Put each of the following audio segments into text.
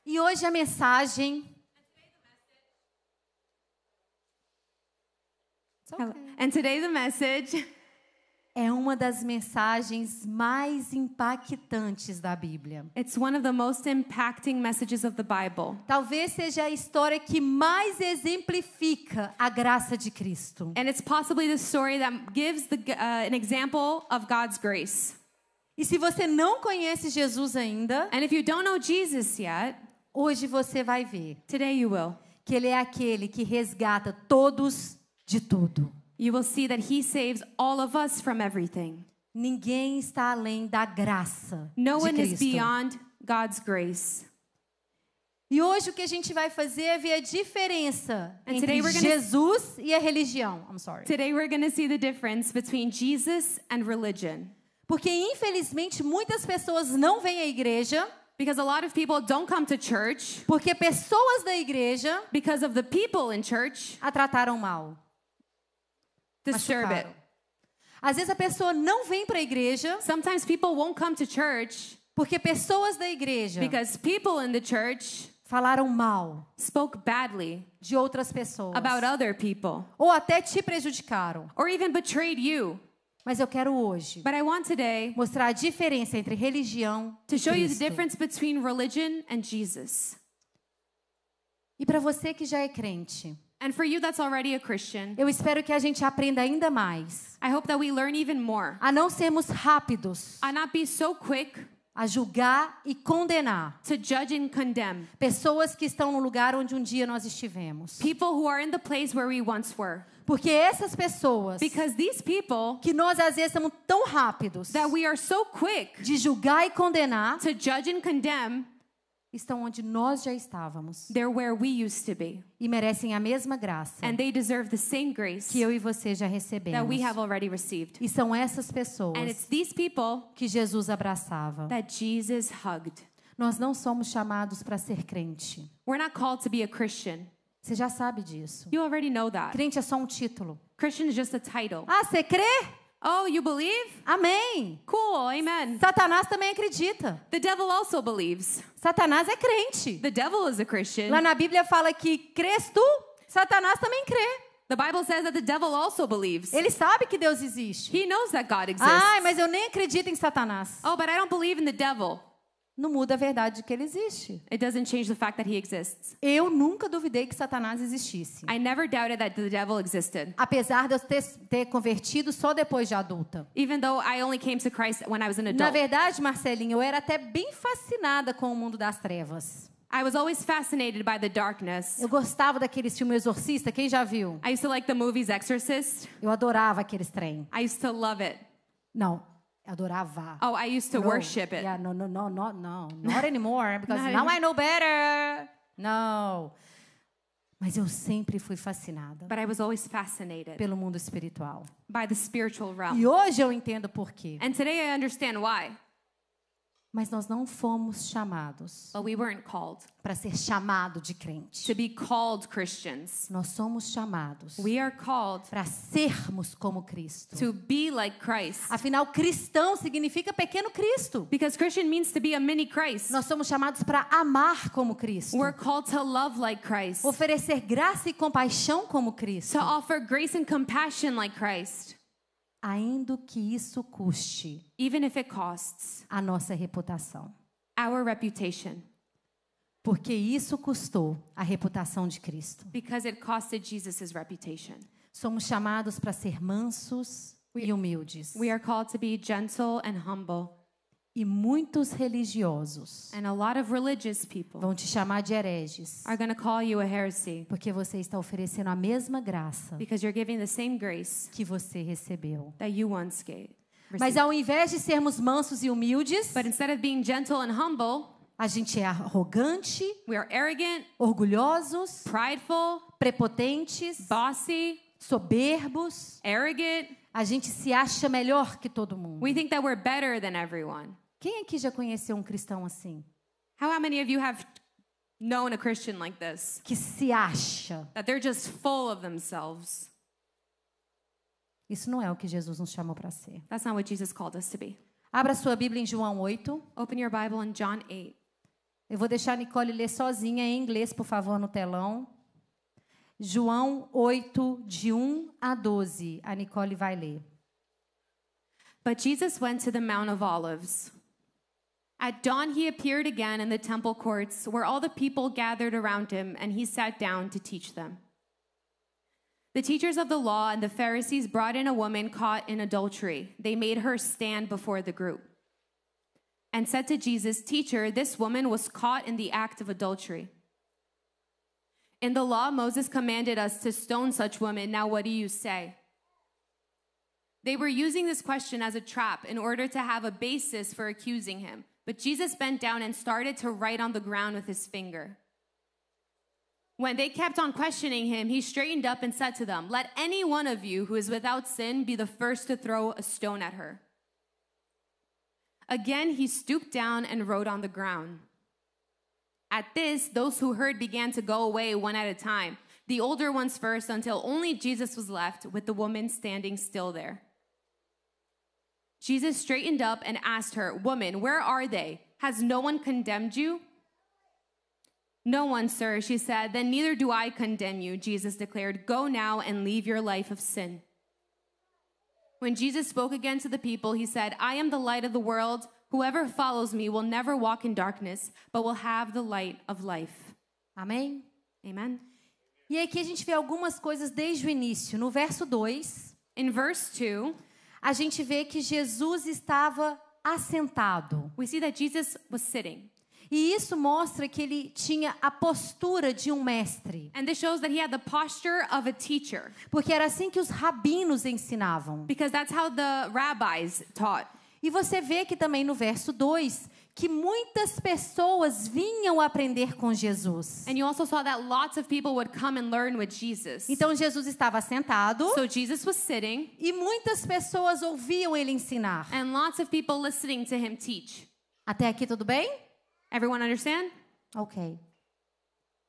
E hoje a mensagem... And today the message é uma das mensagens mais impactantes da Bíblia. it's one of the most impacting messages of the Bible. Talvez seja a história que mais exemplifica a graça de Cristo. And it's possibly the story that gives an example of God's grace. E se você não conhece Jesus ainda, And if you don't know Jesus yet, hoje você vai ver today you will. que Ele é aquele que resgata todos de tudo. You will see that he saves all of us from everything. Ninguém está além da graça No de one is Cristo. beyond God's grace. E hoje o que a gente vai fazer é ver a diferença And entre today we're gonna- Jesus e a religião. I'm sorry. Today we're going to see the difference between Jesus and religion. Porque infelizmente muitas pessoas não vêm à igreja Because a lot of people don't come to church porque pessoas da igreja because of the people in church a trataram mal. disturb it. Machucaram. Às vezes a pessoa não vem para a igreja Sometimes people won't come to church porque pessoas da igreja because people in the church falaram mal spoke badly de outras pessoas. about other people Ou até te prejudicaram. or even betrayed you. Mas eu quero hoje But I want today mostrar a diferença entre religião to e show you the Cristo. difference between religion and Jesus. E para você que já é crente, And for you that's already a Christian, eu espero que a gente aprenda ainda mais I hope that we learn even more. a não sermos rápidos I not be so quick a julgar e condenar to judge and condemn pessoas que estão no lugar onde um dia nós estivemos. people who are in the place where we once were. Porque essas pessoas Because these people que nós às vezes somos tão rápidos that we are so quick de julgar e condenar to judge and condemn, estão onde nós já estávamos they're where we used to be. e merecem a mesma graça And they deserve the same grace que eu e você já that recebemos. we have already received. E são essas And pessoas it's these people que Jesus abraçava. that Jesus hugged. Nós não somos chamados para ser crente. We're not called to be a Christian. Você já sabe disso. You already know that. Crente é só um título. Christian is just a title. Ah, você crê? Oh, you believe? Amém. Cool, amen. Satanás também acredita. The devil also believes. Satanás é crente. The devil is a Christian. Lá na Bíblia fala que crês tu? Satanás também crê. The Bible says that the devil also believes. Ele sabe que Deus existe. He knows that God exists. Ai, mas eu nem acredito em Satanás. Oh, but I don't believe in the devil. Não muda a verdade de que ele existe. It doesn't change the fact that he exists. Eu nunca duvidei que Satanás existisse. I never doubted that the devil existed. Apesar de eu ter convertido só depois de adulta. Even though I only came to Christ when I was an Na adult. verdade, Marcelinha, eu era até bem fascinada com o mundo das trevas. I was always fascinated by the darkness. Eu gostava daqueles filmes Exorcista, quem já viu? I used to like the movies Exorcist. Eu adorava aqueles trem. I used to love it. Não, adorava. Oh, I used to No, worship it. Yeah, no, not anymore, because Not now anymore. I know better. No. Mas eu sempre fui fascinada But I was always fascinated pelo mundo espiritual. by the spiritual realm. E hoje eu entendo por quê. And today I understand why. Mas nós não fomos chamados But we weren't called para ser chamado de crente. to be called Christians. Nós somos chamados We are called para sermos como Cristo. to be like Christ. Afinal, cristão significa pequeno Cristo. Because Christian means to be a mini Christ. Nós somos chamados para amar como Cristo. We're called to love like Christ. Oferecer graça e compaixão como Cristo. To offer grace and compassion like Christ. Ainda que isso custe Even if it costs a nossa reputação. our reputation. Porque isso custou a reputação de Cristo. Because it costed Jesus' reputation. Somos chamados para ser mansos e humildes. We are called to be gentle and humble. E muitos religiosos And a lot of religious people vão te chamar de hereges. are going to call you a heresy. Porque você está oferecendo a mesma graça Because you're giving the same grace que você recebeu. that you once gave. Mas ao invés de sermos mansos e humildes, But instead of being gentle and humble, a gente é arrogante, we are arrogant, orgulhosos, prideful, prepotentes, bossy, soberbos. arrogant. A gente se acha melhor que todo mundo. We think that we're better than everyone. Quem aqui já conheceu um cristão assim? How many of you have known a Christian like this? Que se acha. That they're just full of themselves. Isso não é o que Jesus nos chamou para ser. That's not what Jesus called us to be. Abra sua Bíblia em João 8. Open your Bible in John 8. Eu vou deixar a Nicole ler sozinha em inglês, por favor, no telão. João 8, de 1 a 12. A Nicole vai ler. But Jesus went to the Mount of Olives. At dawn he appeared again in the temple courts, where all the people gathered around him, and he sat down to teach them. The teachers of the law and the Pharisees brought in a woman caught in adultery. They made her stand before the group and said to Jesus, "Teacher, this woman was caught in the act of adultery. In the law, Moses commanded us to stone such women. Now what do you say?" They were using this question as a trap in order to have a basis for accusing him. But Jesus bent down and started to write on the ground with his finger. When they kept on questioning him, he straightened up and said to them, "Let any one of you who is without sin be the first to throw a stone at her." Again, he stooped down and wrote on the ground. At this, those who heard began to go away one at a time, the older ones first, until only Jesus was left with the woman standing still there. Jesus straightened up and asked her, "Woman, where are they? Has no one condemned you?" "No one, sir," she said. "Then neither do I condemn you," Jesus declared. "Go now and leave your life of sin." When Jesus spoke again to the people, he said, "I am the light of the world. Whoever follows me will never walk in darkness, but will have the light of life." Amém? Amen. E aqui a gente vê algumas coisas desde o início. No verso 2, In verse 2, a gente vê que Jesus estava assentado. we see that Jesus was sitting. E isso mostra que ele tinha a postura de um mestre. And this shows that he had the posture of a teacher, Porque era assim que os rabinos ensinavam. because that's how the rabbis taught. E você vê que também no verso 2, que muitas pessoas vinham aprender com Jesus. And you also saw that lots of people would come and learn with Jesus. Então Jesus estava sentado So Jesus was sitting, e muitas pessoas ouviam ele ensinar. and lots of people listening to him teach. Até aqui tudo bem? Everyone understand? Ok.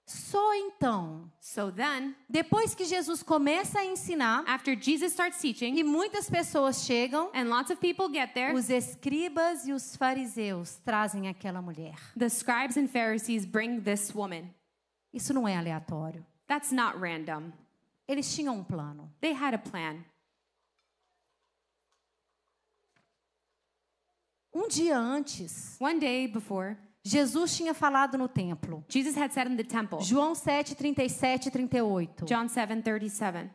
Só então, So then, depois que Jesus começa a ensinar after Jesus starts teaching, e muitas pessoas chegam, and lots of people get there, os escribas e os fariseus trazem aquela mulher. the scribes and Pharisees bring this woman. Isso não é aleatório. That's not random. Eles tinham um plano. They had a plan. Um dia antes, One day before, Jesus tinha falado no templo. Jesus had said in the temple, João 7, 37 e 38. John 7:37,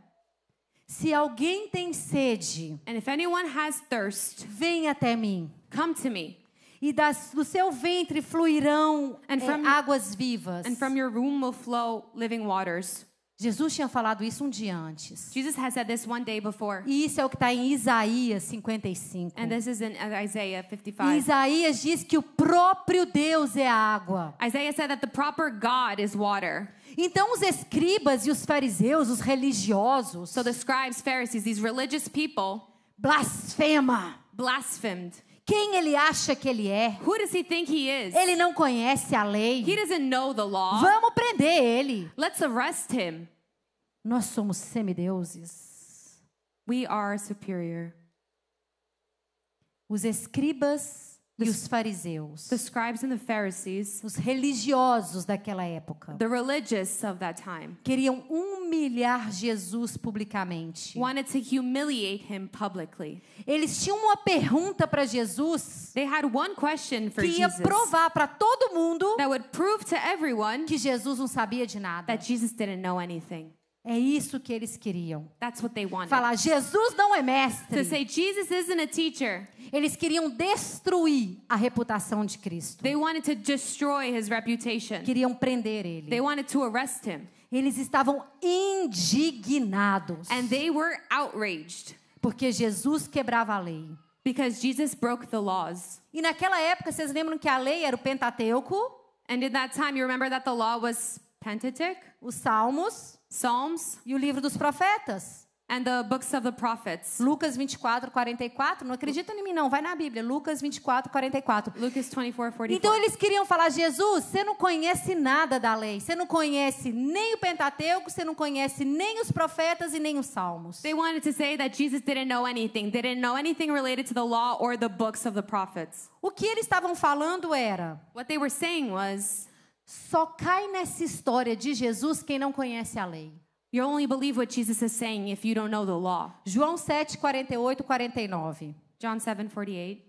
Se alguém tem sede, "And if anyone has thirst, vem até mim. come to me, E do seu ventre fluirão And from- águas vivas. and from your womb will flow living waters." Jesus tinha falado isso um dia antes. Jesus had said this one day before. E isso é o que está em Isaías 55. And this is in Isaiah E 55. Isaías diz que o próprio Deus é a água. Isaiah said that the proper God is water. Então os escribas e os fariseus, os religiosos, So the scribes, Pharisees, these religious people, blasfema. blasphemed. Quem ele acha que ele é? Who does he think he is? Ele não conhece a lei. He doesn't know the law. Vamos prender ele. Let's arrest him. Nós somos semideuses. We are superior. Os escribas e os fariseus, The scribes and the Pharisees, os religiosos daquela época, the religious of that time, queriam humilhar Jesus publicamente. wanted to humiliate him publicly. Eles tinham uma pergunta para Jesus They had one question for que ia Jesus provar para todo mundo that would prove to everyone que Jesus não sabia de nada. that Jesus didn't know anything. É isso que eles queriam. That's what they wanted. Falar, Jesus não é To mestre. say Jesus isn't a teacher. Eles queriam destruir a reputação de Cristo. They wanted to destroy his reputation. Queriam prender They ele. wanted to arrest him. Eles estavam indignados. And they were outraged Porque Jesus quebrava a lei. because Jesus broke the laws. E naquela época, vocês lembram que a lei era o Pentateuco, And in that time, you remember that the law was Pentateuch, os Salmos Psalms, e o livro dos profetas. and the books of the prophets. Lucas 24, 44. Não acredita em mim, não. Vai na Bíblia. Lucas 24, 44. Lucas 24:44. Então eles queriam falar, Jesus, você não conhece nada da lei. Você não conhece nem o Pentateuco, você não conhece nem os profetas e nem os salmos. They wanted to say that Jesus didn't know anything. They didn't know anything related to the law or the books of the prophets. O que eles estavam falando era, What they were saying was, só cai nessa história de Jesus quem não conhece a lei. you only believe what Jesus is saying if you don't know the law. João 7, 48, 49. John 7:48.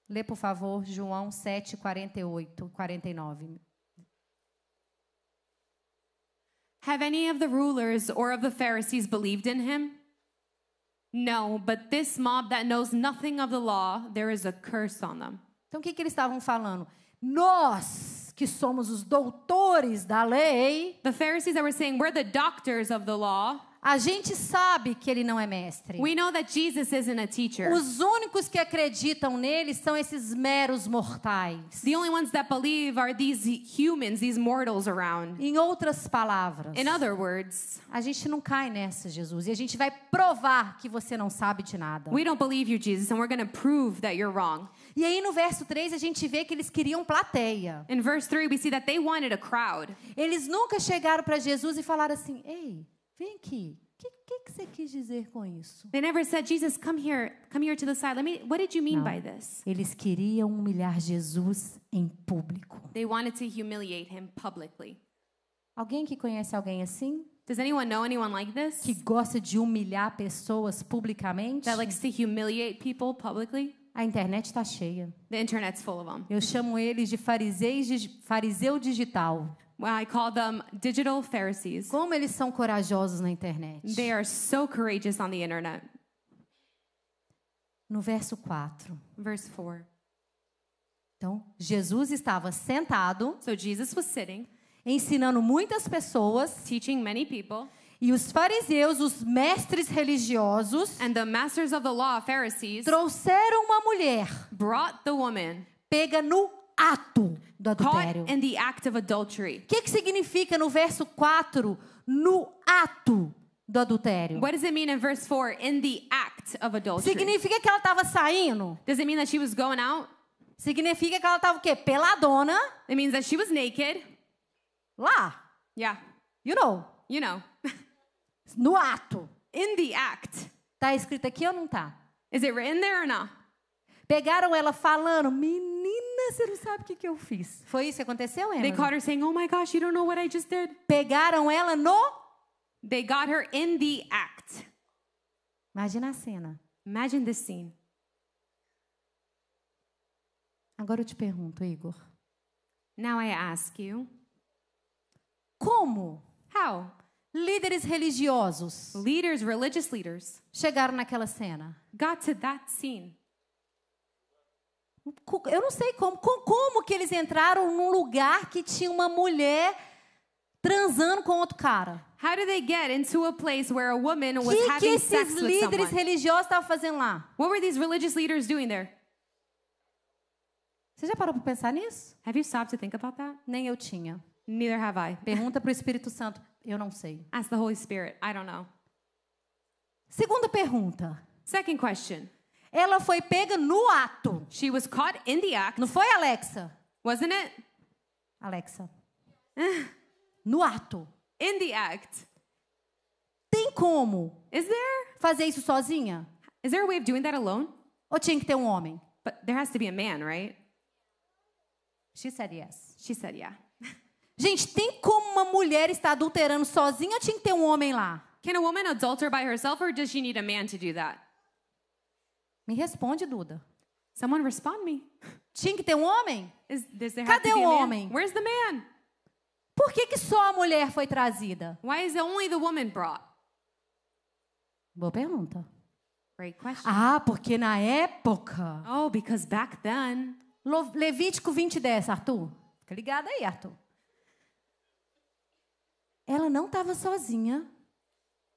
Lê, por favor, João 7, 48, 49. Have any of the rulers or of the Pharisees believed in him? No, but this mob that knows nothing of the law, there is a curse on them. Então, o que eles estavam falando? Nós, que somos os doutores da lei, The Pharisees that were saying, we're the doctors of the law. a gente sabe que ele não é mestre. We know that Jesus isn't a teacher. Os únicos que acreditam nele são esses meros mortais. The only ones that believe are these humans, these mortals around. Em outras palavras, In other words, a gente não cai nessa, Jesus. E a gente vai provar que você não sabe de nada. we don't believe you, Jesus, and we're going to prove that you're wrong. E aí no verso 3 a gente vê que eles queriam plateia. In verse 3, we see that they wanted a crowd. Eles nunca chegaram para Jesus e falaram assim, ei, vem aqui. O que você quis dizer com isso? They never said, Jesus, come here to the side. What did you mean by this? Eles queriam humilhar Jesus em público. They wanted to humiliate him publicly. Alguém que conhece alguém assim? Does anyone know anyone like this? Que gosta de humilhar pessoas publicamente? That likes to humiliate people publicly? A internet está cheia. The internet's full of them. Eu chamo eles de fariseu digital. Well, I call them digital Pharisees. Como eles são corajosos na internet. They are so courageous on the internet. No verso 4. Verse 4. Então, Jesus estava sentado, So Jesus was sitting, ensinando muitas pessoas, teaching many people, e os fariseus, os mestres religiosos, and the masters of the law, Pharisees, trouxeram uma mulher brought the woman pega no ato do adultério. caught in the act of adultery. O que significa no verso 4, no ato do adultério? What does it mean in verse 4, in the act of adultery? Significa que ela estava saindo? Does it mean that she was going out? Significa que ela estava o quê? Peladona, It means that she was naked. lá, Yeah, you know, you know, no ato. in the act. Tá escrito aqui ou não tá? Is it written there or not? Pegaram ela falando, menina, você não sabe o que eu fiz. Foi isso que aconteceu, They Emily? caught her saying, oh my gosh, you don't know what I just did. Pegaram ela no... They got her in the act. Imagina a cena. Imagine this scene. Agora eu te pergunto, Igor. Now I ask you, Como how líderes religiosos leaders, religious leaders, chegaram naquela cena? got to that scene? Eu não sei como. Como que eles entraram num lugar que tinha uma mulher transando com outro cara? How did they get into a place where a woman O was que having esses sex with líderes someone? religiosos estavam fazendo lá? What were these religious leaders doing there? Você já parou para pensar nisso? Have you stopped to think about that? Nem eu tinha. Neither have I. Pergunta para o Espírito Santo. Eu não sei. Ask the Holy Spirit. I don't know. Segunda pergunta. Second question. Ela foi pega no ato. She was caught in the act, Não foi, Alexa? wasn't it? Alexa. No ato. In the act. Tem como Is there? fazer isso sozinha? Is there a way of doing that alone? Ou tinha que ter um homem? But there has to be a man, right? She said yes. She said, yeah. Gente, tem como uma mulher estar adulterando sozinha ou tinha que ter um homem lá? Can a woman adulter by herself, or does she need a man to do that? Me responde, Duda. Someone respond me. Tinha que ter um homem? Does there have Cadê to be o a man? homem? Where's the man? Por que só a mulher foi trazida? Why is only the woman brought? Boa pergunta. Great question. Ah, porque na época... Oh, because back then, Levítico 20:10, Arthur. Fica ligado aí, Arthur. Ela não estava sozinha,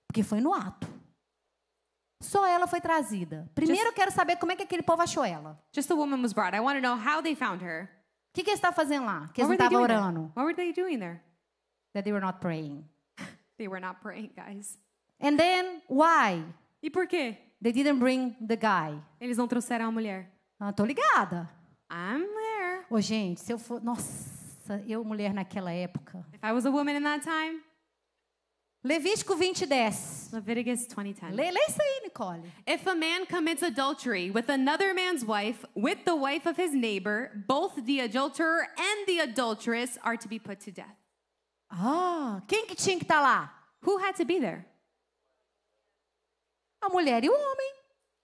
porque foi no ato. Só ela foi trazida. Primeiro eu quero saber como é que aquele povo achou ela. just a woman was brought. I want to know how they found her. O que eles estavam fazendo lá? Que eles What não were they estavam doing there? orando. What were they doing there? That they were not praying. They were not praying, guys. And then, why? E por quê? They didn't bring the guy. Eles não trouxeram a mulher. Ah, tô ligada. I'm there. Ô, gente, se eu for... Nossa, eu mulher naquela época. If I was a woman in that time, Levítico 20:10. Leviticus 20:10. Lê isso aí, Nicole. If a man commits adultery with another man's wife, with the wife of his neighbor, both the adulterer and the adulteress are to be put to death. Ah, quem que tinha que estar lá? Who had to be there? A mulher e o homem.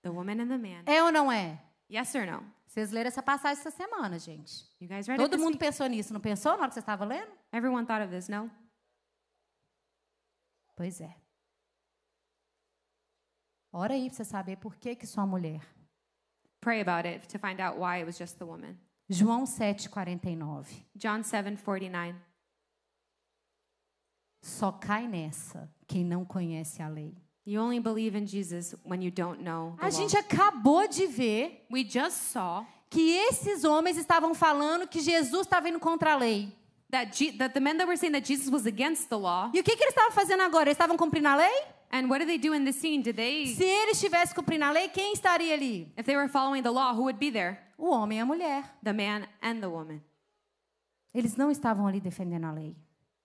The woman and the man. É ou não é? Yes or no? Vocês leram essa passagem essa semana, gente. You guys read it Todo this mundo week? pensou nisso, não pensou na hora que você estava lendo? Everyone thought of this, no? Pois é. Ora aí para você saber por que só a mulher. Pray about it to find out why it was just the woman. João 7:49. John 7:49. Só cai nessa quem não conhece a lei. You only believe in Jesus when you don't know the A law. gente acabou de ver We just saw que esses homens estavam falando que Jesus estava indo contra a lei. that the men that were saying that Jesus was against the law. E o que eles estavam fazendo agora? Eles estavam cumprindo a lei? And what did they do in this scene? Did they, Se eles estivessem cumprindo a lei, quem estaria ali? if they were following the law, who would be there? O homem e a mulher. The man and the woman. Eles não estavam ali defendendo a lei.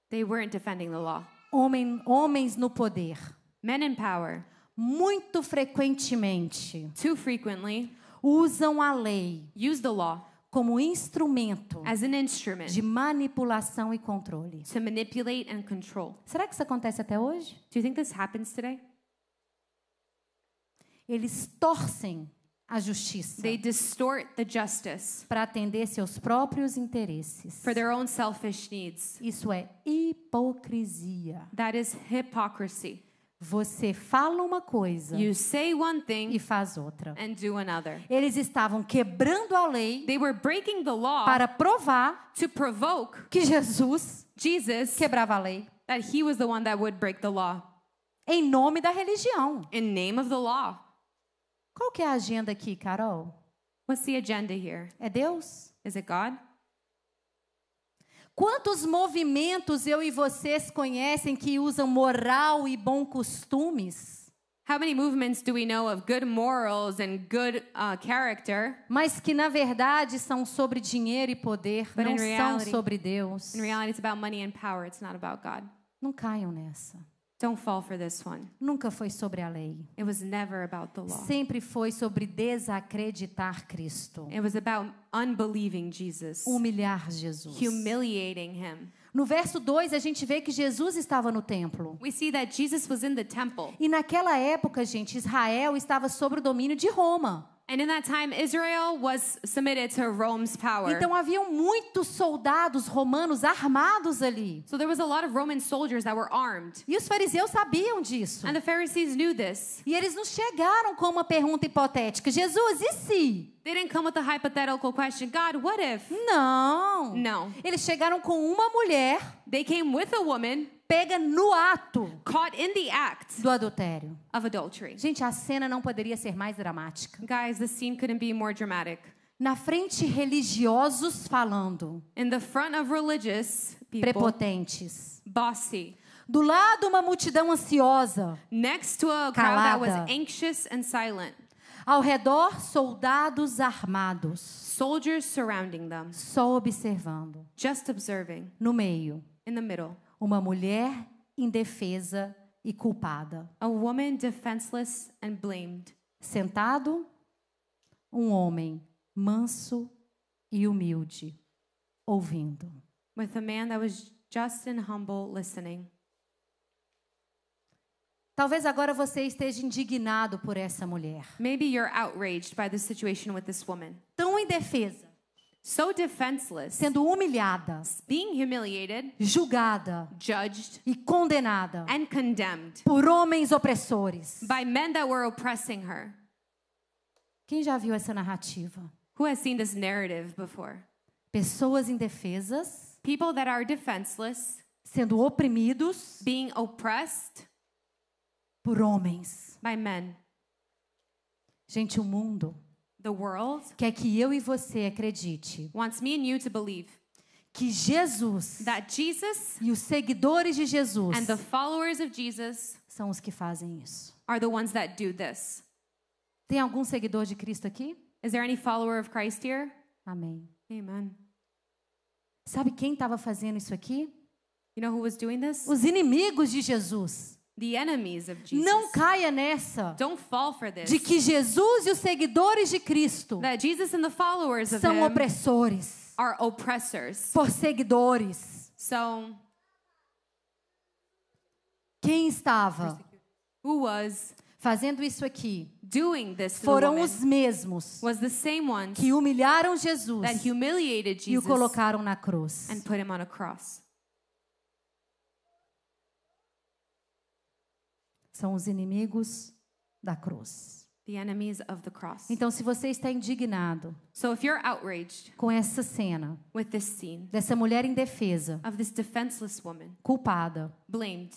They weren't defending the law. Homens no poder. Men in power, Muito frequentemente too frequently, usam a lei use the law como instrumento as an instrument de manipulação e controle. to manipulate and control. Será que isso acontece até hoje? Do you think this happens today? Eles torcem a justiça They distort the justice para atender seus próprios interesses. for their own selfish needs. Isso é hipocrisia. That is hypocrisy. Você fala uma coisa You say one e thing faz outra. and do another. Eles estavam quebrando a lei They were breaking the law para provar to provoke que Jesus Jesus quebrava a lei that he was the one that would break the law em nome da religião. in name of the law. Qual que é a agenda aqui, Carol? What's the agenda here? É Deus? Is it God? Quantos movimentos eu e vocês conhecem que usam moral e bons costumes, How many movements do we know of good morals and good character, mas que na verdade são sobre dinheiro e poder, But não in são reality- sobre Deus? in reality it's about money and power, it's not about God. Não caiam nessa. Don't fall for this one. Nunca foi sobre a lei. It was never about the law. Sempre foi sobre desacreditar Cristo, It was about unbelieving Jesus, humilhar Jesus. humiliating him. No verso 2, a gente vê que Jesus estava no templo. We see that Jesus was in the temple. E naquela época, gente, Israel estava sob o domínio de Roma. And in that time, Israel was submitted to Rome's power. Então haviam muitos soldados romanos armados ali. So there was a lot of Roman soldiers that were armed. E os fariseus sabiam disso. And the Pharisees knew this. E eles não chegaram com uma pergunta hipotética: Jesus, e se? They didn't come with a hypothetical question, God, what if? Não. No. Eles chegaram com uma mulher They came with a woman pega no ato caught in the act do adultério. of adultery. Gente, a cena não poderia ser mais dramática. Guys, the scene couldn't be more dramatic. Na frente, religiosos falando, In the front of religious people, prepotentes. bossy. Do lado, uma multidão ansiosa. Next to a crowd that was Calada. anxious and silent. Ao redor, soldados armados, Soldiers surrounding them, só observando. just observing. No meio, In the middle, uma mulher indefesa e culpada. a woman defenseless and blamed. Sentado, um homem manso e humilde, ouvindo. With a man that was just and humble listening. Talvez agora você esteja indignado por essa mulher. Maybe you're outraged by the situation with this woman. Tão indefesa, So defenseless, sendo humilhada, being humiliated, julgada judged, e condenada and condemned por homens opressores. by men that were oppressing her. Quem já viu essa narrativa? Who has seen this narrative before? Pessoas indefesas, People that are defenseless, sendo oprimidos being oppressed por homens. by men. Gente, o mundo The world quer que eu e você acredite wants me and you to believe que Jesus that Jesus e os seguidores de Jesus and the followers of Jesus são os que fazem isso. are the ones that do this. Tem algum seguidor de Cristo aqui? Is there any follower of Christ here? Amém. Amen. Sabe quem estava fazendo isso aqui? You know who was doing this? Os inimigos de Jesus. The enemies of Jesus. Não caia nessa Don't fall for this. de que Jesus e os seguidores de Cristo That Jesus and the followers of são him opressores are oppressors. por seguidores. So, Quem estava who was fazendo isso aqui doing this to the foram woman os mesmos was the same ones que humilharam Jesus that humiliated e o Jesus colocaram na cruz. and put him on a cross. São os inimigos da cruz. The enemies of the cross. Então, se você está indignado So if you're outraged com essa cena with this scene dessa mulher indefesa, of this defenseless woman, culpada, blamed,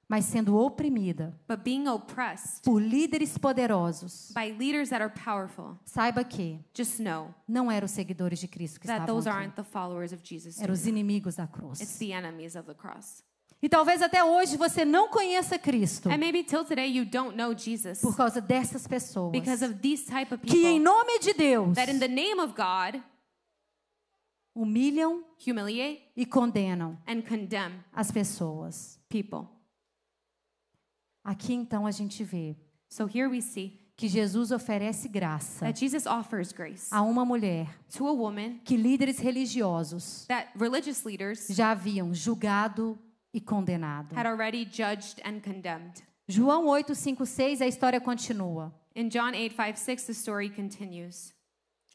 mas sendo oprimida but being oppressed por líderes poderosos, by leaders that are powerful, saiba que just know não eram os seguidores de Cristo que that estavam those aqui. aren't the followers of Jesus. Eram os inimigos da It's cruz. the enemies of the cross. E talvez até hoje você não conheça Cristo And maybe till today you don't know Jesus por causa dessas pessoas because of these type of que, em people nome de Deus, that in the name of God humilham humiliate e condenam and condemn as pessoas. people. Aqui então a gente vê So here we see que Jesus oferece graça that Jesus offers grace a uma mulher to a woman que líderes religiosos that religious leaders já haviam julgado e condenado. had already judged and condemned. João 8:5-6, a história continua. In John 8:5-6, the story continues.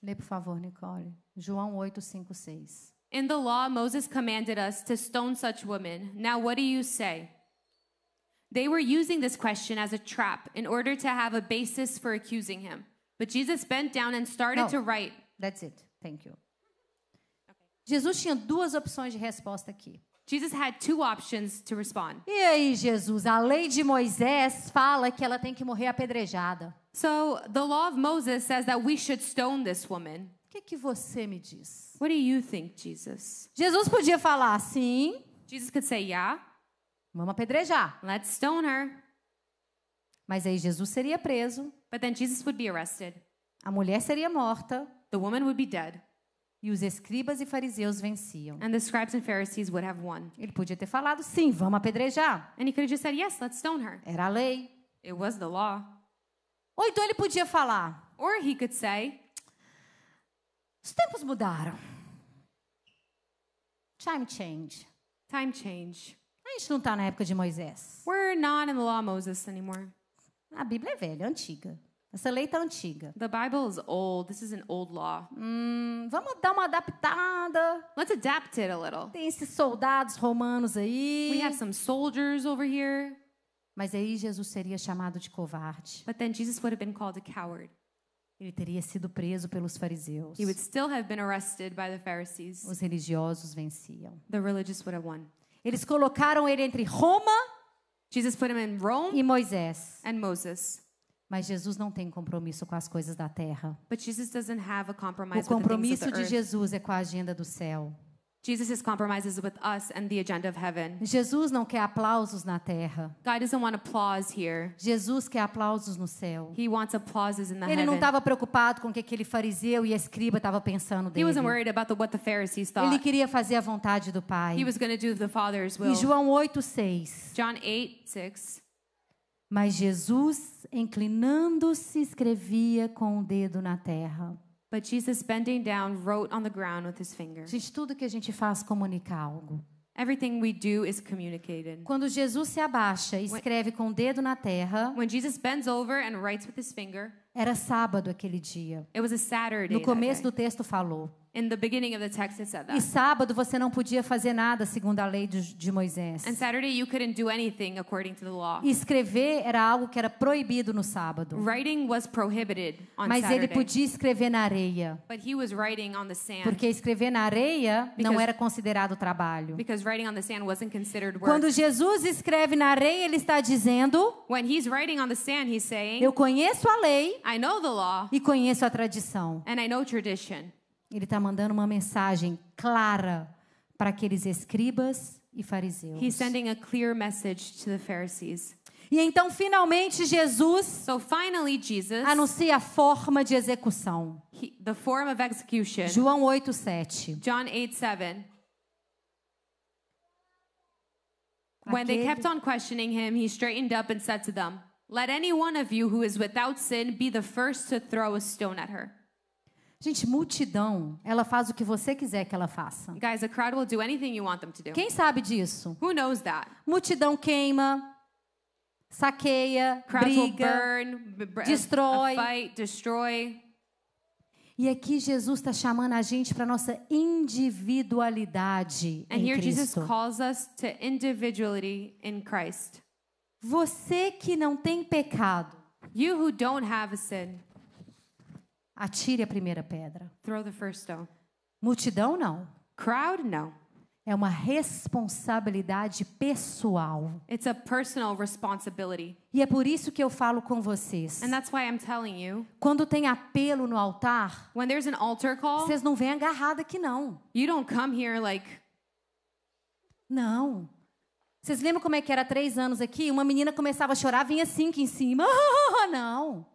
Lê, por favor, Nicole. João 8:5-6. In the law, Moses commanded us to stone such women. Now what do you say? They were using this question as a trap in order to have a basis for accusing him. But Jesus bent down and started No. to write. That's it. Thank you. Jesus tinha duas opções de resposta aqui. Jesus had two options to respond. E aí, Jesus, a lei de Moisés fala que ela tem que morrer apedrejada. So the law of Moses says that we should stone this woman. O que você me diz? What do you think, Jesus? Jesus podia falar sim, Jesus could say, yeah, vamos apedrejar. let's stone her. Mas aí Jesus seria preso, But then Jesus would be arrested. a mulher seria morta The woman would be dead. e os escribas e fariseus venciam. And the scribes and Pharisees would have won. Ele podia ter falado sim, vamos apedrejar. And he could have just said, yes, let's stone her. Era a lei. It was the law. Ou então ele podia falar: Or he could say, os tempos mudaram. Time change. time change. A gente não está na época de Moisés. We're not in the law of Moses anymore. A Bíblia é velha, antiga. Essa lei está antiga. The Bible is old. This is an old law. Vamos dar uma adaptada. Let's adapt it a little. Tem esses soldados romanos aí. We have some soldiers over here. Mas aí Jesus seria chamado de covarde. But then Jesus would have been called a coward. Ele teria sido preso pelos fariseus. He would still have been arrested by the Pharisees. Os religiosos venciam. The religious would have won. Eles colocaram ele entre Roma Jesus put him in Rome e Moisés. and Moses. Mas Jesus não tem compromisso com as coisas da terra. But Jesus doesn't have a O compromise with the things compromisso of the de earth. Jesus é com a agenda do céu. Jesus' compromises with us and the agenda of heaven. Jesus não quer aplausos na terra. God doesn't want applause here. Jesus quer aplausos no céu. He wants applauses in the Ele não heaven. estava preocupado com o que aquele fariseu e escriba estavam pensando He dele. wasn't worried about what the Pharisees Ele thought. queria fazer a vontade do Pai. He was going to do the Father's Em will. João 8:6. John 8:6. Mas Jesus, inclinando-se, escrevia com o dedo na terra. But Jesus, bending down, wrote on the ground with his finger. Gente, tudo que a gente faz comunica algo. Everything we do is communicated. Quando Jesus se abaixa e escreve com o dedo na terra, When Jesus bends over and writes with his finger, era sábado aquele dia. it was a Saturday. No that começo day. do texto falou. In the beginning of the text, it said E that. sábado você não podia fazer nada segundo a lei de Moisés. And Saturday, you couldn't do anything according to the law. E escrever era algo que era proibido no sábado. Writing was prohibited on Mas ele Saturday. podia escrever na areia. But he was writing on the sand. Porque escrever na areia não Because- era considerado trabalho. Because writing on the sand wasn't considered work. Quando Jesus escreve na areia, ele está dizendo: When he's writing on the sand, he's saying, eu conheço a lei I know the law e conheço a tradição. and I know tradition. Ele está mandando uma mensagem clara para aqueles escribas e fariseus. He's sending a clear message to the Pharisees. E então, finalmente, Jesus So finally, Jesus, anuncia a forma de execução. the form of execution. João 8:7. John 8:7. When they Aquele- kept on questioning him, he straightened up and said to them, "Let any one of you who is without sin be the first to throw a stone at her." Gente, multidão, ela faz o que você quiser que ela faça. Guys, a crowd will do anything you want them to do. Quem sabe disso? Who knows that? Multidão queima, saqueia, Crowds will briga. burn, destrói. a fight, destroy. E aqui Jesus está chamando a gente para nossa individualidade And em here Jesus Cristo. calls us to individuality in Christ. Você que não tem pecado, You who don't have a sin, atire a primeira pedra. throw the first stone. Multidão não. Crowd, no. É uma responsabilidade pessoal. It's a personal responsibility. E é por isso que eu falo com vocês. And that's why I'm telling you, Quando tem apelo no altar, when there's an altar call, vocês não vêm agarrado aqui não. you don't come here like, Não. Vocês lembram como é que era 3 anos aqui? Uma menina começava a chorar, vinha 5 em cima. Não.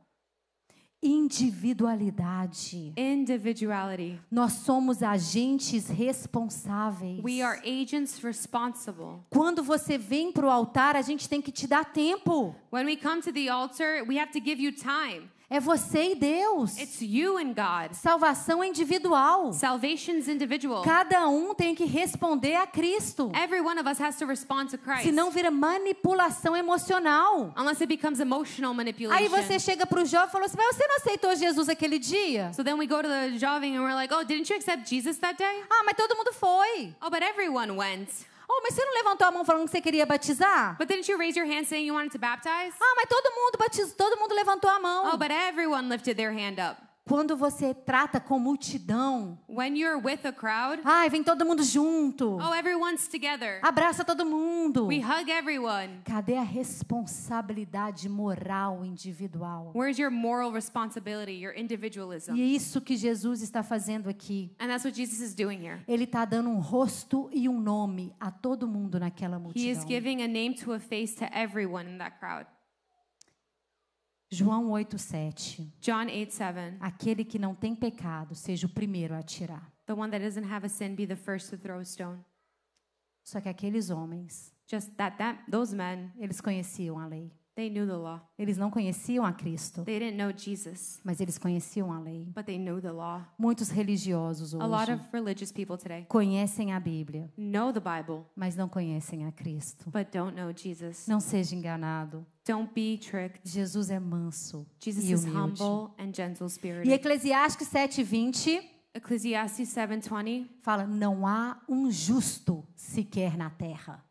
Individualidade. individuality. Nós somos agentes responsáveis. We are agents responsible. Quando você vem para o altar, a gente tem que te dar tempo. When we come to the altar, we have to give you time. É você e Deus. It's you and God. Salvação é individual. Salvation's individual. Cada um tem que responder a Cristo. Every one of us has to respond to Christ. Senão vira manipulação emocional. Unless it becomes emotional manipulation. Aí você chega para o jovem e falou assim, mas você não aceitou Jesus aquele dia? So then we go to the jovem and we're like, oh, didn't you accept Jesus that day? Ah, mas todo mundo foi. Oh, but everyone went. Oh, mas você não levantou a mão falando que você queria batizar? But didn't you raise your hand saying you wanted to baptize? Ah, mas todo mundo batizou, todo mundo levantou a mão. Oh, but everyone lifted their hand up. Quando você trata com multidão, When you're with a crowd, ai, vem todo mundo junto. oh, everyone's together. Abraça todo mundo. We hug everyone. Cadê a responsabilidade moral individual? Where's your moral responsibility, your individualism? E é isso que Jesus está fazendo aqui. And that's what Jesus is doing here. Ele está dando um rosto e um nome a todo mundo naquela He is multidão. giving a name to a face to everyone in that crowd. João 8:7. John 8:7. Aquele que não tem pecado, seja o primeiro a atirar. The one that doesn't have a sin be the first to throw a stone. Só que aqueles homens, Just those men, eles conheciam a lei. they knew the law. Eles não conheciam a Cristo, They didn't know Jesus, mas eles conheciam a lei. but they knew the law. Muitos religiosos A lot hoje of religious people today conhecem a Bíblia, know the Bible, mas não conhecem a Cristo. but don't know Jesus. Não seja enganado. Don't be tricked. Jesus é manso Jesus e is humilde. humble and gentle E spirited. Eclesiastes 7:20 Ecclesiastes 7:20 fala: não há um justo sequer na terra.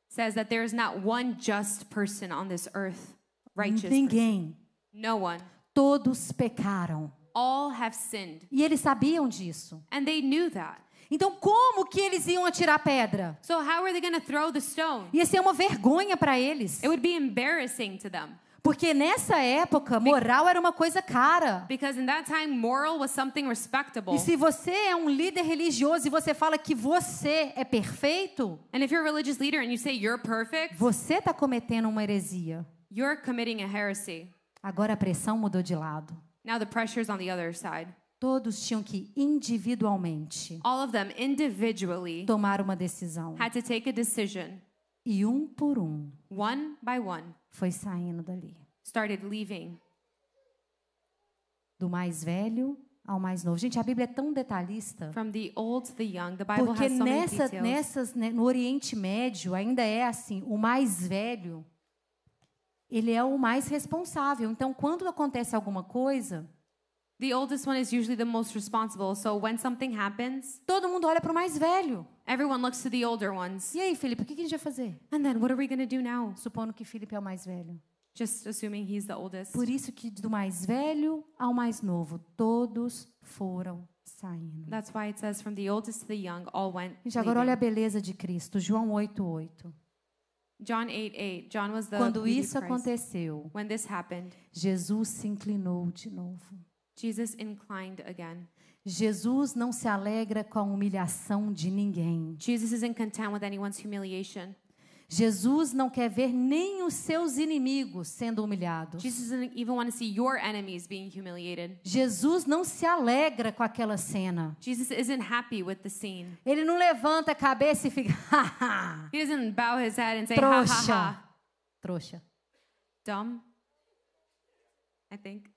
says that there is not one just person on this earth, righteous person. Ninguém. No one. Todos pecaram. All have sinned. E eles sabiam disso. And they knew that. Então, como que eles iam atirar pedra? So how are they going to throw the stone? Ia ser uma vergonha para eles. It would be embarrassing to them. Porque nessa época, moral era uma coisa cara. Because in that time, moral was something respectable. E se você é um líder religioso e você fala que você é perfeito, And if you're a religious leader and you say you're perfect, você está cometendo uma heresia. you're committing a heresy. Agora a pressão mudou de lado. Now the pressure's on the other side. Todos tinham que individualmente All of them individually tomar uma decisão. had to take a decision. E um por um One by one, foi saindo dali. started leaving. Do mais velho ao mais novo. Gente, a Bíblia é tão detalhista. From the old to the young, the Bible Porque has so many details. no Oriente Médio ainda é assim, o mais velho, ele é o mais responsável. Então, quando acontece alguma coisa, The oldest one is usually the most responsible. So when something happens, todo mundo olha para o mais velho. everyone looks to the older ones. E aí, Felipe, o que a gente vai fazer? And then what are we going to do now? Supondo que Felipe é o mais velho. Just assuming he's the oldest. Por isso que do mais velho ao mais novo, todos foram saindo. That's why it says from the oldest to the young, all went. Gente, agora olha a leaving. beleza de Cristo. João 8:8. John 8:8. John was the Quando beauty of isso Christ. aconteceu, When this happened, Jesus se inclinou de novo. Jesus inclined again. Jesus não se alegra com a humilhação de ninguém. Jesus isn't content with anyone's humiliation. Jesus não quer ver nem os seus inimigos sendo humilhados. Jesus doesn't even want to see your enemies being humiliated. Jesus não se alegra com aquela cena. Jesus isn't happy with the scene. Ele não levanta a cabeça e fica, haha, He doesn't bow his head and say, ha ha trouxa. ha. Trouxa. Dumb, I think.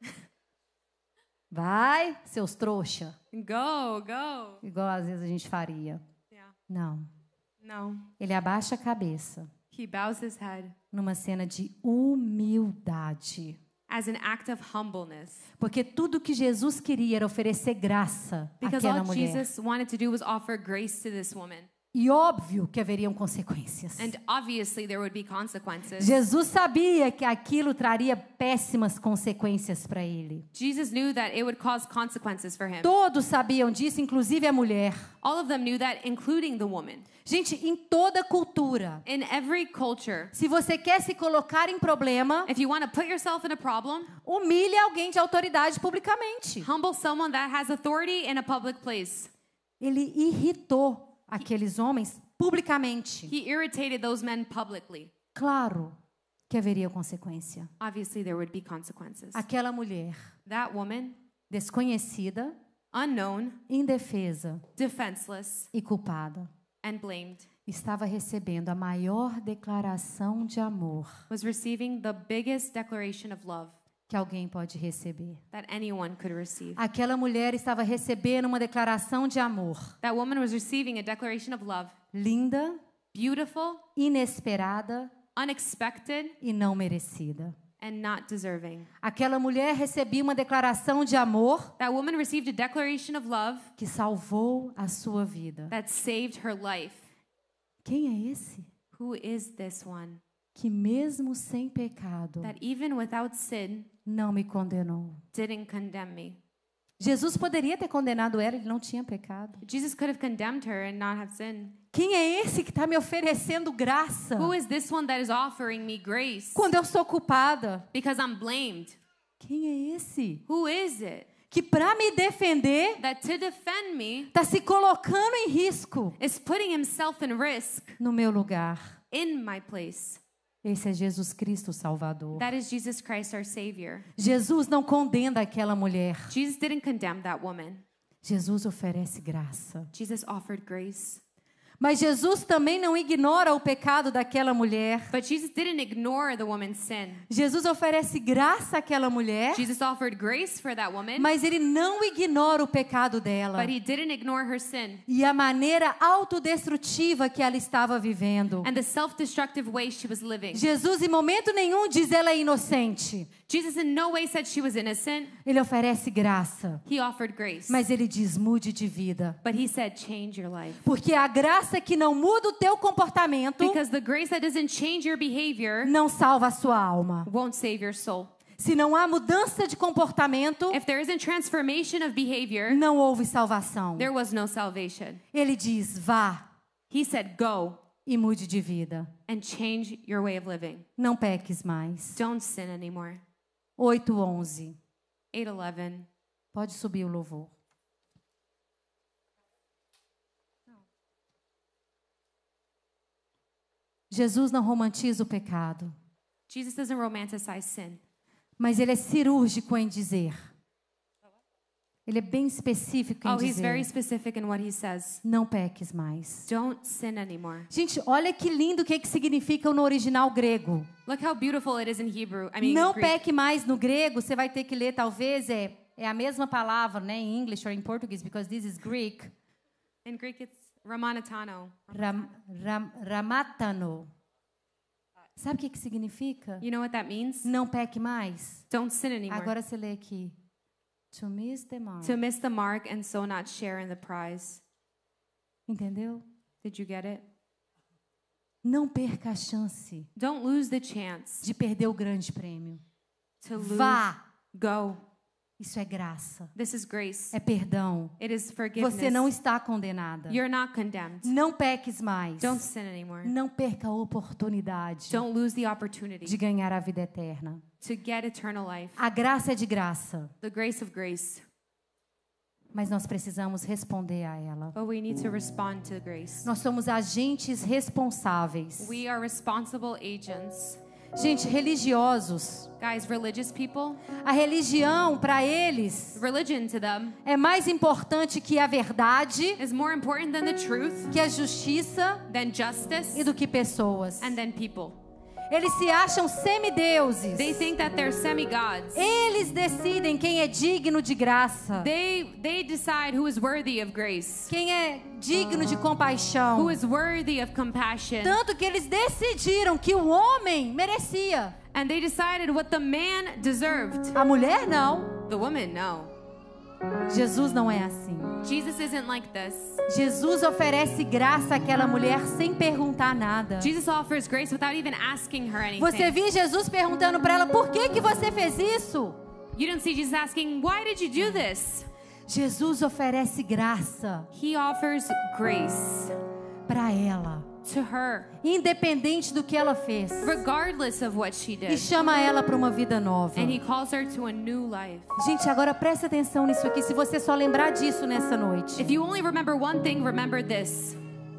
Vai, seus trouxa. Go, go. Igual às vezes a gente faria. Yeah. Não. No. Ele abaixa a cabeça He bows his head numa cena de humildade. as an act of humbleness. Porque tudo que Jesus queria era oferecer graça Because àquela all mulher. Jesus wanted to do was offer grace to this woman. E óbvio que haveriam consequências. And obviously there would be consequences. Jesus sabia que aquilo traria péssimas consequências para ele. Jesus knew that it would cause consequences for him. Todos sabiam disso, inclusive a mulher. All of them knew that, including the woman. Gente, em toda cultura, In every culture, se você quer se colocar em problema, if you want to put yourself in a problem, humilhe alguém de autoridade publicamente. humble someone that has authority in a public place. Ele irritou aqueles homens publicamente. He irritated those men publicly. Claro que haveria consequência. Obviously, there would be consequences. Aquela mulher That woman, desconhecida, unknown, indefesa defenseless, e culpada, and blamed, estava recebendo a maior declaração de amor was receiving the biggest declaration of love que alguém pode receber. that anyone could receive. Aquela mulher estava recebendo uma declaração de amor That woman was receiving a declaration of love, linda, beautiful, inesperada unexpected, e não merecida. and not deserving. Aquela mulher recebia uma declaração de amor That woman received a declaration of love que salvou a sua vida. that saved her life. Quem é esse Who is this one que mesmo sem pecado that even without sin não me condenou? didn't condemn me? Jesus poderia ter condenado ela, ele não tinha pecado. Jesus could have condemned her and not have sinned. Quem é esse que está me oferecendo graça Who is this one that is offering me grace quando eu sou culpada? because I'm blamed? Quem é esse Who is it que para me defender that to defend me está se colocando em risco is putting himself in risk no meu lugar? in my place? Esse é Jesus Cristo, o Salvador. That is Jesus Christ, our Savior. Jesus não condena aquela mulher. Jesus didn't condemn that woman. Jesus oferece graça. Jesus offered grace. Mas Jesus também não ignora o pecado daquela mulher. But Jesus didn't ignore the woman's sin. Jesus oferece graça àquela mulher, Jesus offered grace for that woman, mas ele não ignora o pecado dela but he didn't ignore her sin e a maneira autodestrutiva que ela estava vivendo. and the self-destructive way she was living. Jesus em momento nenhum diz ela é inocente. Jesus in no way said she was innocent. Ele oferece graça, He offered grace. mas ele diz mude de vida. But he said change your life. Porque a graça que não muda o teu comportamento Because the grace that doesn't change your behavior não salva a sua alma. won't save your soul. Se não há mudança de comportamento, If there isn't transformation of behavior, não houve salvação. there was no salvation. Ele diz vá He said go e mude de vida. and change your way of living. Não peques mais. Don't sin anymore. 8:11. 8:11. Pode subir o louvor. Jesus não romantiza o pecado, Jesus doesn't romanticize sin, mas ele é cirúrgico em dizer. Ele é bem específico em he's very dizer. specific in what he says. Não peques mais. Don't sin anymore. Gente, olha que lindo o que significa no original grego. Look how beautiful it is in Hebrew. I mean, Não Greek. peque mais no grego, você vai ter que ler, talvez, é a mesma palavra, né, em inglês ou em português, because this is Greek. In Greek, it's ramanatano. Ramatano. Sabe o que significa? You know what that means? Não peque mais. Don't sin anymore. Agora você lê aqui. To miss the mark. To miss the mark and so not share in the prize. Entendeu? Did you get it? Não perca a chance Don't lose the chance de perder o grande prêmio. to lose. Vá. Go. Isso é graça. This is grace. É perdão. It is forgiveness. Você não está condenada. You're not condemned. Não peques mais. Don't sin anymore. Não perca a oportunidade Don't lose the opportunity de ganhar a vida eterna. to get eternal life. A graça é de graça. The grace of grace. Mas nós precisamos responder a ela. But we need to respond to grace. Nós somos agentes responsáveis. We are responsible agents. Gente, religiosos. Guys, religious people, A religião, para eles, religion to them é mais importante que a verdade, is more important than the truth, que a justiça than justice, e do que pessoas. and than people. Eles se acham semideuses. They think that they're semi-gods. Eles decidem quem é digno de graça, They decide who is worthy of grace, quem é digno de compaixão. who is worthy of compassion. Tanto que eles decidiram que o homem merecia. And they decided what the man deserved. A mulher não. The woman, no. Jesus não é assim. Jesus isn't like this. Jesus oferece graça àquela mulher sem perguntar nada. Jesus offers grace without even asking her anything. Você viu Jesus perguntando para ela: por que você fez isso? You don't see Jesus asking, why did you do this? Jesus oferece graça He offers grace para ela, to her, independente do que ela fez, regardless of what she e did. chama ela para uma vida nova. And he calls her to a new life. Gente, agora presta atenção nisso aqui, se você só lembrar disso nessa noite. If you only remember one thing, remember this.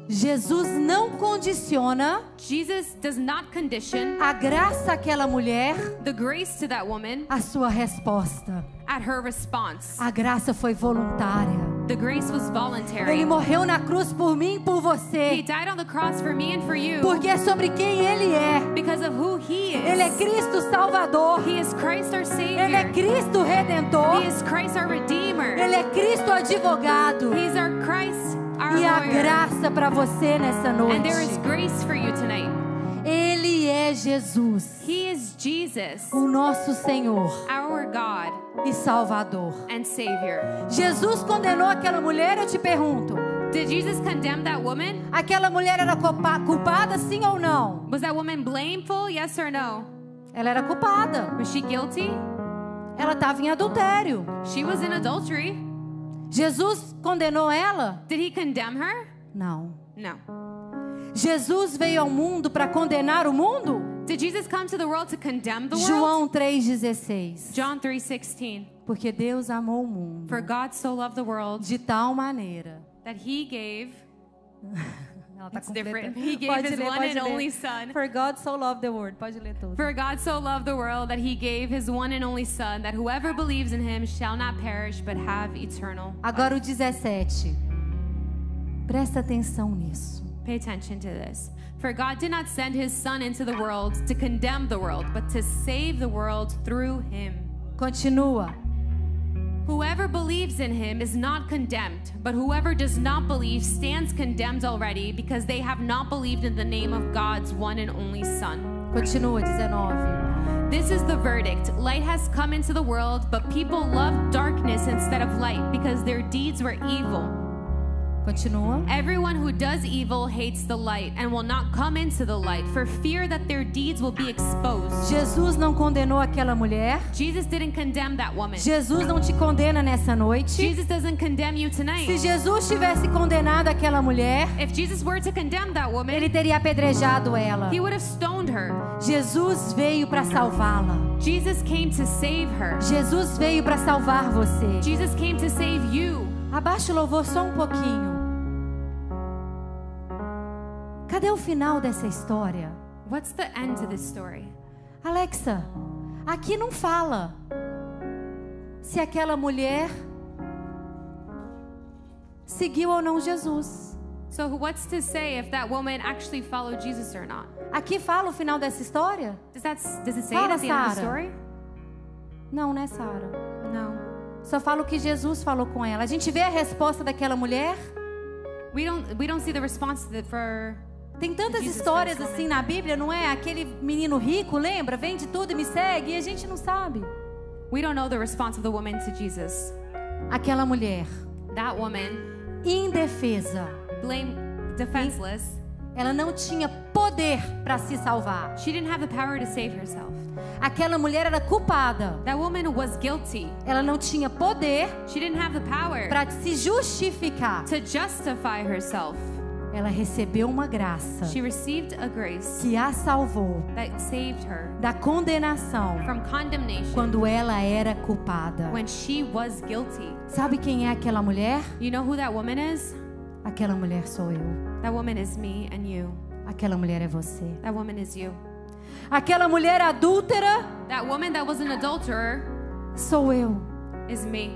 Jesus não condiciona Jesus does not condition a graça àquela mulher the grace to that woman à sua resposta. at her response. A graça foi voluntária. The grace was Ele voluntary. morreu na cruz por mim e por He você, died on the cross for me and for you porque é sobre quem Ele é. because of who he Ele é is. Cristo Salvador. He is Christ our Ele é Savior. Cristo Redentor. He is Christ our Redeemer. Ele é Cristo Advogado. He's our Christ, our E há lawyer. graça para você nessa And there is noite. grace for you tonight. Ele é Jesus, He is Jesus, o nosso Senhor our God e Salvador. and Savior. Jesus condenou aquela mulher, eu te pergunto. Did Jesus condemn that woman? Aquela mulher era culpada, sim ou não? Was that woman blameful? Yes or no? Ela era culpada. Was she guilty? Ela estava em adultério. She was in adultery. Jesus condenou ela? Did he condemn her? Não. No. Jesus veio ao mundo para condenar o mundo? Did Jesus come to the world to condemn the world? João 3,16. John 3:16. Porque Deus amou o mundo For God so loved the world de tal maneira. that he gave. Ela tá It's different. completando. He gave his one and only son. For God so loved the world. Pode ler tudo. For God so loved the world that he gave his one and only son, that whoever believes in him shall not perish but have eternal. Agora o 17. Presta atenção nisso. Pay attention to this. For God did not send his son into the world to condemn the world, but to save the world through him. Continua. Whoever believes in him is not condemned, but whoever does not believe stands condemned already because they have not believed in the name of God's one and only son. Continua, 19. This is the verdict. Light has come into the world, but people loved darkness instead of light because their deeds were evil. Continua. Everyone who does evil hates the light and will not come into the light for fear that their deeds will be exposed. Jesus não condenou aquela mulher. Jesus didn't condemn that woman. Jesus não te condena nessa noite. Jesus doesn't condemn you Se tonight. Jesus tivesse condenado aquela mulher, If Jesus were to condemn that woman, ele teria apedrejado ela. he would have stoned her. Jesus veio para salvá-la. Jesus came to save her. Jesus veio para salvar você. Jesus came to save you. Abaixa o louvor só um pouquinho. Cadê o final dessa história? What's the end to this story? Alexa, aqui não fala se aquela mulher seguiu ou não Jesus. So what's to say if that woman actually followed Jesus or not? Aqui fala o final dessa história? Does it say Fala, it at the end of the Sarah. story? Não, né, Sara? No. Só fala o que Jesus falou com ela. A gente vê a resposta daquela mulher. We don't see the response to for Tem tantas Jesus histórias first assim na Bíblia, não é? Aquele menino rico, lembra? Vende tudo e me segue. E a gente não sabe. we don't know the response of the woman to Jesus. Aquela mulher, That woman, indefesa. defenseless, Ela não tinha poder para se salvar. she didn't have the power to save herself. Aquela mulher era culpada. That woman was guilty. Ela não tinha poder She didn't have the power para se justificar. to justify herself. ela recebeu uma graça She received a grace que a salvou that saved her da condenação from condemnation quando ela era culpada. when she was guilty. Sabe quem é aquela mulher? You know who that woman is? Aquela mulher sou eu. That woman is me and you. Aquela mulher é você. That woman is you. Aquela mulher adúltera That woman that was an adulterer sou eu. is me.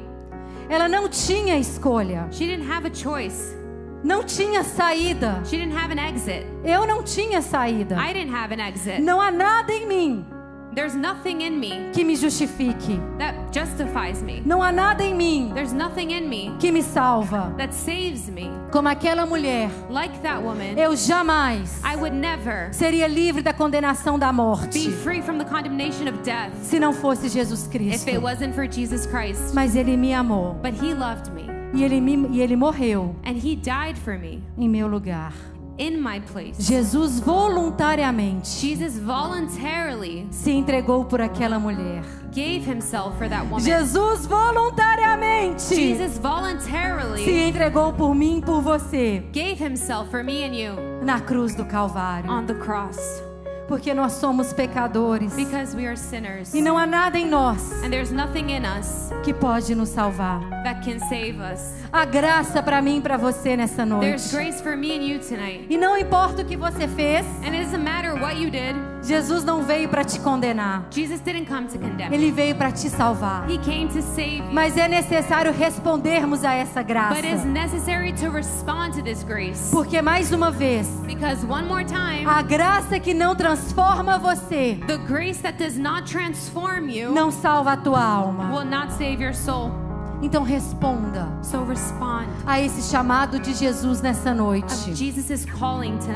Ela não tinha escolha. She didn't have a choice. Não tinha saída. She didn't have an exit. Eu não tinha saída. I didn't have an exit. Não há nada em mim There's nothing in me que me justifique. that justifies me. Não há nada em mim There's nothing in me que me salva. that saves me. Como aquela mulher, Like that woman, eu jamais I would never seria livre da condenação da be morte free from the condemnation of death se não fosse Jesus if Cristo. it wasn't for Jesus Christ. Mas Ele me amou But He loved me, e Ele morreu and He died for me em meu lugar. in my place. Jesus voluntariamente Jesus voluntarily se entregou por aquela mulher. gave Himself for that woman. Jesus voluntariamente Jesus se voluntarily entregou por mim e por você gave Himself for me and you na cruz do Calvário. on the cross Porque nós somos pecadores because we are sinners. e não há nada em nós And there's nothing in us que pode nos salvar. that can save us. Há graça para mim e para você nessa There's noite. grace for me and you tonight. E não importa o que você fez, And it doesn't matter what you did. Jesus não veio para te condenar. Jesus didn't come to condemn you. Ele veio para te salvar. He came to save you. Mas é necessário respondermos a essa graça. But it's necessary to respond to this grace. Porque mais uma vez, Because one more time, a graça que não transforma você the grace that does not transform you não salva a tua alma. will not save your soul. Então responda So respond a esse chamado de Jesus nessa noite. of Jesus' calling tonight.